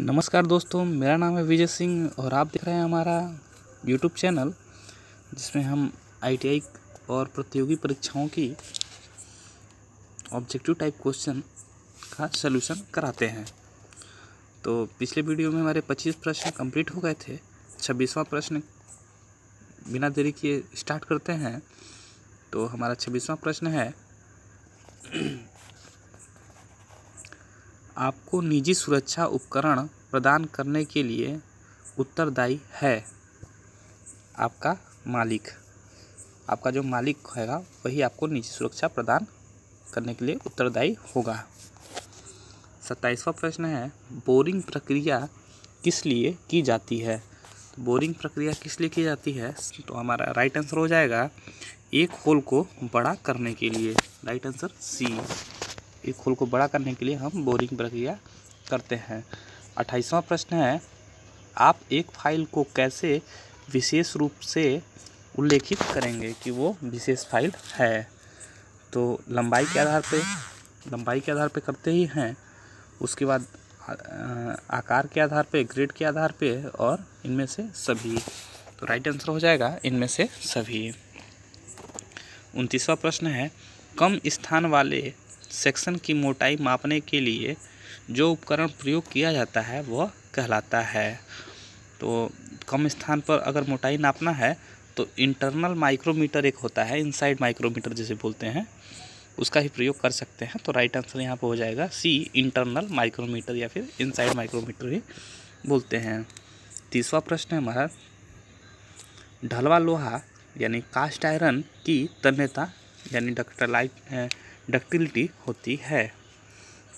नमस्कार दोस्तों, मेरा नाम है विजय सिंह और आप देख रहे हैं हमारा यूट्यूब चैनल जिसमें हम आईटीआई और प्रतियोगी परीक्षाओं की ऑब्जेक्टिव टाइप क्वेश्चन का सलूशन कराते हैं। तो पिछले वीडियो में हमारे 25 प्रश्न कंप्लीट हो गए थे। 26वां प्रश्न बिना देरी किए स्टार्ट करते हैं। तो हमारा 26वां प्रश्न है, आपको निजी सुरक्षा उपकरण प्रदान करने के लिए उत्तरदायी है आपका मालिक। आपका जो मालिक होगा वही आपको निजी सुरक्षा प्रदान करने के लिए उत्तरदायी होगा। 27वां प्रश्न है, बोरिंग प्रक्रिया किस लिए की जाती है। बोरिंग प्रक्रिया किस लिए की जाती है, तो हमारा राइट आंसर हो जाएगा एक होल को बड़ा करने के लिए। राइट आंसर सी, एक होल को बड़ा करने के लिए हम बोरिंग प्रक्रिया करते हैं। 28वां प्रश्न है, आप एक फाइल को कैसे विशेष रूप से उल्लेखित करेंगे कि वो विशेष फाइल है। तो लंबाई के आधार पे करते ही हैं, उसके बाद आकार के आधार पे, ग्रेड के आधार पे और इनमें से सभी। तो राइट आंसर हो जाएगा इनमें से सभी। 29वां प्रश्न है, कम स्थान वाले सेक्शन की मोटाई मापने के लिए जो उपकरण प्रयोग किया जाता है वह कहलाता है। तो कम स्थान पर अगर मोटाई नापना है तो इंटरनल माइक्रोमीटर एक होता है, इनसाइड माइक्रोमीटर जिसे बोलते हैं, उसका ही प्रयोग कर सकते हैं। तो राइट आंसर यहाँ पर हो जाएगा सी, इंटरनल माइक्रोमीटर या फिर इनसाइड माइक्रोमीटर ही बोलते हैं। 30वां प्रश्न है हमारा, ढलवा लोहा यानी कास्ट आयरन की तन्यता यानी डक्टिलिटी होती है।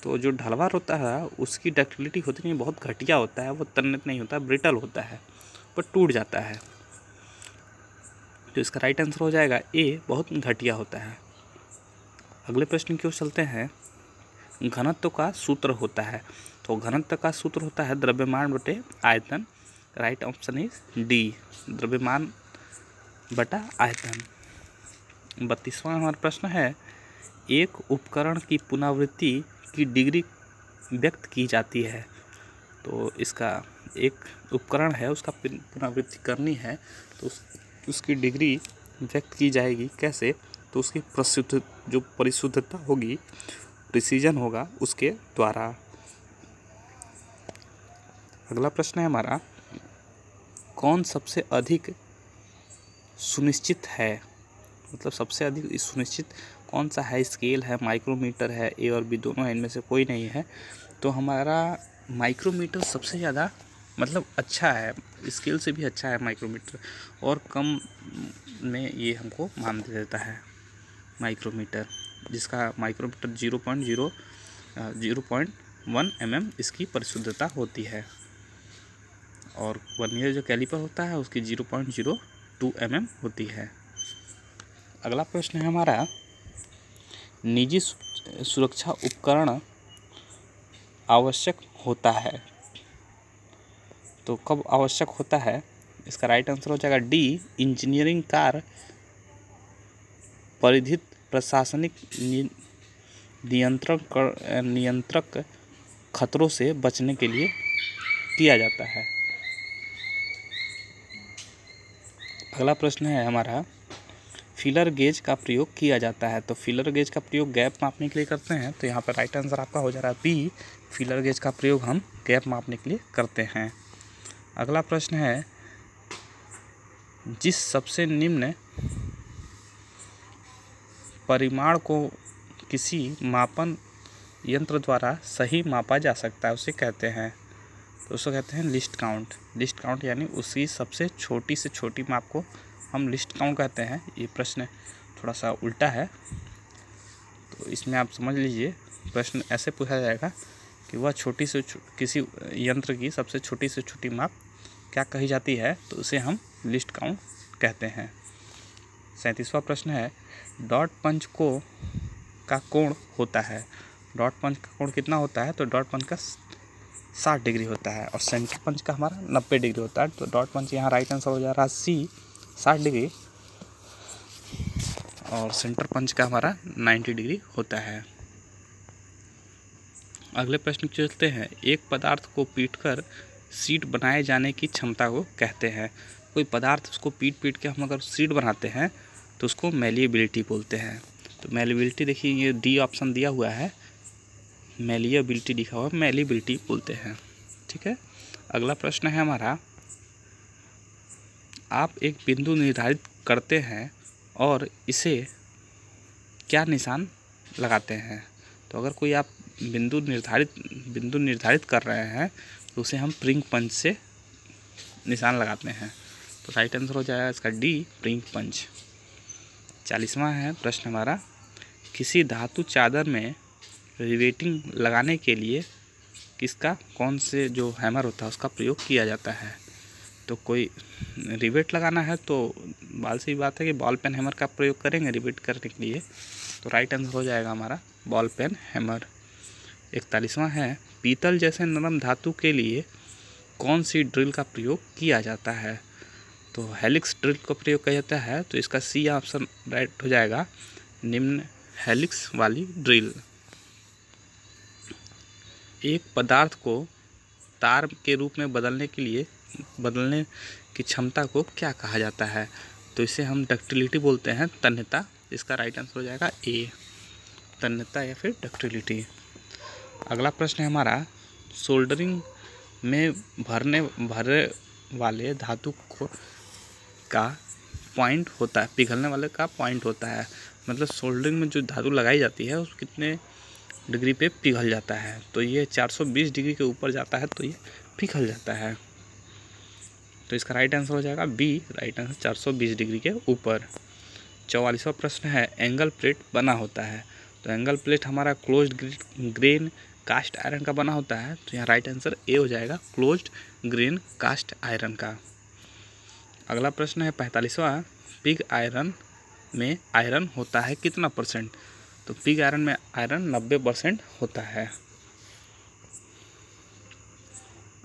तो जो ढलवा होता है उसकी डक्टिलिटी होती नहीं, बहुत घटिया होता है, वो तन्यता नहीं होता, ब्रिटल होता है, पर टूट जाता है। तो इसका राइट आंसर हो जाएगा ए, बहुत घटिया होता है। अगले प्रश्न की ओर चलते हैं, घनत्व का सूत्र होता है। तो घनत्व का सूत्र होता है द्रव्यमान बटे आयतन। राइट ऑप्शन इज डी, द्रव्यमान बटा आयतन। 32वां हमारा प्रश्न है, एक उपकरण की पुनरावृत्ति की डिग्री व्यक्त की जाती है। तो इसका एक उपकरण है, उसका पुनरावृत्ति करनी है तो उसकी डिग्री व्यक्त की जाएगी कैसे, तो उसकी परिशुद्धता होगी, प्रिसीजन होगा उसके द्वारा। अगला प्रश्न है हमारा, कौन सबसे अधिक सुनिश्चित है, मतलब सबसे अधिक सुनिश्चित कौन सा है, स्केल है, माइक्रोमीटर है, ए और बी दोनों है, इनमें से कोई नहीं है। तो हमारा माइक्रोमीटर सबसे ज़्यादा मतलब अच्छा है, स्केल से भी अच्छा है माइक्रोमीटर, और कम में ये हमको मान दे देता है माइक्रोमीटर, जिसका माइक्रोमीटर 0.1 mm इसकी परिशुद्धता होती है। और वर्नियर जो कैलिपर होता है उसकी 0.02 mm होती है। अगला प्रश्न है हमारा, निजी सुरक्षा उपकरण आवश्यक होता है। तो कब आवश्यक होता है, इसका राइट आंसर हो जाएगा डी, इंजीनियरिंग कार्य परिधित प्रशासनिक नियंत्रक खतरों से बचने के लिए किया जाता है। अगला प्रश्न है हमारा, फिलर गेज का प्रयोग किया जाता है। तो फिलर गेज का प्रयोग गैप मापने के लिए करते हैं। तो यहाँ पर राइट आंसर आपका हो जा रहा है बी, फिलर गेज का प्रयोग हम गैप मापने के लिए करते हैं। अगला प्रश्न है, जिस सबसे निम्न परिमाण को किसी मापन यंत्र द्वारा सही मापा जा सकता है उसे कहते हैं, तो उसको कहते हैं लिस्ट काउंट। लिस्ट काउंट यानी उसी सबसे छोटी से छोटी माप को हम लिस्ट काउंट कहते हैं। ये प्रश्न थोड़ा सा उल्टा है, तो इसमें आप समझ लीजिए, प्रश्न ऐसे पूछा जाएगा कि वह छोटी से किसी यंत्र की सबसे छोटी से छोटी माप क्या कही जाती है, तो उसे हम लिस्ट काउंट कहते हैं। 37वां प्रश्न है, डॉट पंच का कोण होता है। डॉट पंच का कोण कितना होता है, तो डॉट पंच का 60 डिग्री होता है और सेंटर पंच का हमारा 90 डिग्री होता है। तो डॉट पंच यहाँ राइट आंसर हो जा रहा है सी, 60 डिग्री, और सेंटर पंच का हमारा 90 डिग्री होता है। अगले प्रश्न की चलते हैं। एक पदार्थ को पीटकर शीट बनाए जाने की क्षमता को कहते हैं। कोई पदार्थ उसको पीट के हम अगर शीट बनाते हैं तो उसको मैलिएबिलिटी बोलते हैं। तो मैलिएबिलिटी देखिए, ये डी ऑप्शन दिया हुआ है, मैलिएबिलिटी लिखा हुआ, मैलिएबिलिटी बोलते हैं। ठीक है। अगला प्रश्न है हमारा, आप एक बिंदु निर्धारित करते हैं और इसे क्या निशान लगाते हैं। तो अगर कोई आप बिंदु निर्धारित कर रहे हैं तो उसे हम प्रिंग पंच से निशान लगाते हैं। तो राइट आंसर हो जाएगा इसका डी, प्रिंग पंच। 40वां है प्रश्न हमारा, किसी धातु चादर में रिवेटिंग लगाने के लिए किसका कौन से जो हैमर होता है उसका प्रयोग किया जाता है। तो कोई रिवेट लगाना है तो बाल सी बात है कि बॉल पेन हैमर का प्रयोग करेंगे रिवेट करने के लिए। तो राइट आंसर हो जाएगा हमारा बॉल पेन हैमर। 41वां है, पीतल जैसे नरम धातु के लिए कौन सी ड्रिल का प्रयोग किया जाता है। तो हेलिक्स ड्रिल का प्रयोग किया जाता है। तो इसका सी ऑप्शन राइट हो जाएगा, निम्न हेलिक्स वाली ड्रिल। एक पदार्थ को तार के रूप में बदलने की क्षमता को क्या कहा जाता है। तो इसे हम डक्टिलिटी बोलते हैं, तन्यता। इसका राइट आंसर हो जाएगा ए, तन्यता या फिर डक्टिलिटी। अगला प्रश्न है हमारा, सोल्डरिंग में भरे वाले धातु का पॉइंट होता है, पिघलने वाले का पॉइंट होता है। मतलब सोल्डरिंग में जो धातु लगाई जाती है उस कितने डिग्री पे पिघल जाता है। तो ये 420 डिग्री के ऊपर जाता है तो ये पिघल जाता है। तो इसका राइट आंसर हो जाएगा बी, राइट आंसर 420 डिग्री के ऊपर। 44वां प्रश्न है, एंगल प्लेट बना होता है। तो एंगल प्लेट हमारा क्लोज्ड ग्रेन कास्ट आयरन का बना होता है। तो यहाँ राइट आंसर ए हो जाएगा, क्लोज्ड ग्रेन कास्ट आयरन का। अगला प्रश्न है 45वां, पिग आयरन में आयरन होता है कितना %। तो पिग आयरन में आयरन 90% होता है।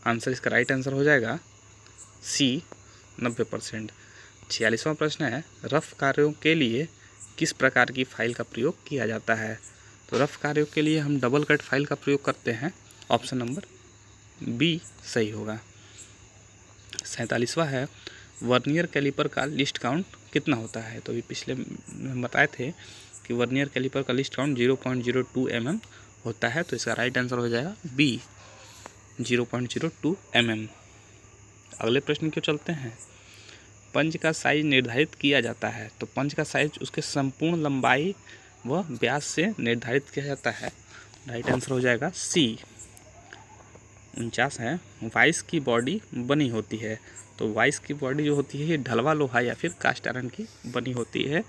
आंसर इसका राइट आंसर हो जाएगा सी, 90%। 46वां प्रश्न है, रफ कार्यों के लिए किस प्रकार की फाइल का प्रयोग किया जाता है। तो रफ कार्यों के लिए हम डबल कट फाइल का प्रयोग करते हैं। ऑप्शन नंबर बी सही होगा। 47वां है, वर्नियर कैलिपर का लिस्ट काउंट कितना होता है। तो अभी पिछले में बताए थे कि वर्नियर कैलिपर का लिस्ट काउंट 0.02 mm होता है। तो इसका राइट आंसर हो जाएगा बी, 0.02 mm। अगले प्रश्न क्यों चलते हैं, पंच का साइज निर्धारित किया जाता है। तो पंच का साइज उसके संपूर्ण लंबाई व व्यास से निर्धारित किया जाता है। राइट आंसर हो जाएगा सी। 49 है, वाइस की बॉडी बनी होती है। तो वाइस की बॉडी जो होती है ये ढलवा लोहा या फिर कास्ट आयरन की बनी होती है।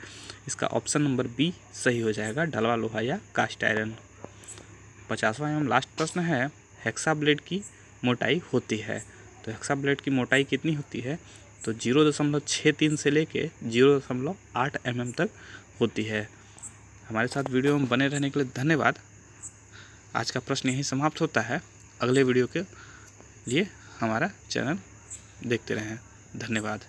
इसका ऑप्शन नंबर बी सही हो जाएगा, ढलवा लोहा या कास्ट आयरन। 50वां एवं लास्ट प्रश्न है, हेक्सा ब्लेड की मोटाई होती है। तो हेक्सा ब्लेड की मोटाई कितनी होती है। तो 0.63 से लेके 0.8 mm तक होती है। हमारे साथ वीडियो में बने रहने के लिए धन्यवाद। आज का प्रश्न यहीं समाप्त होता है। अगले वीडियो के लिए हमारा चैनल देखते रहें। धन्यवाद।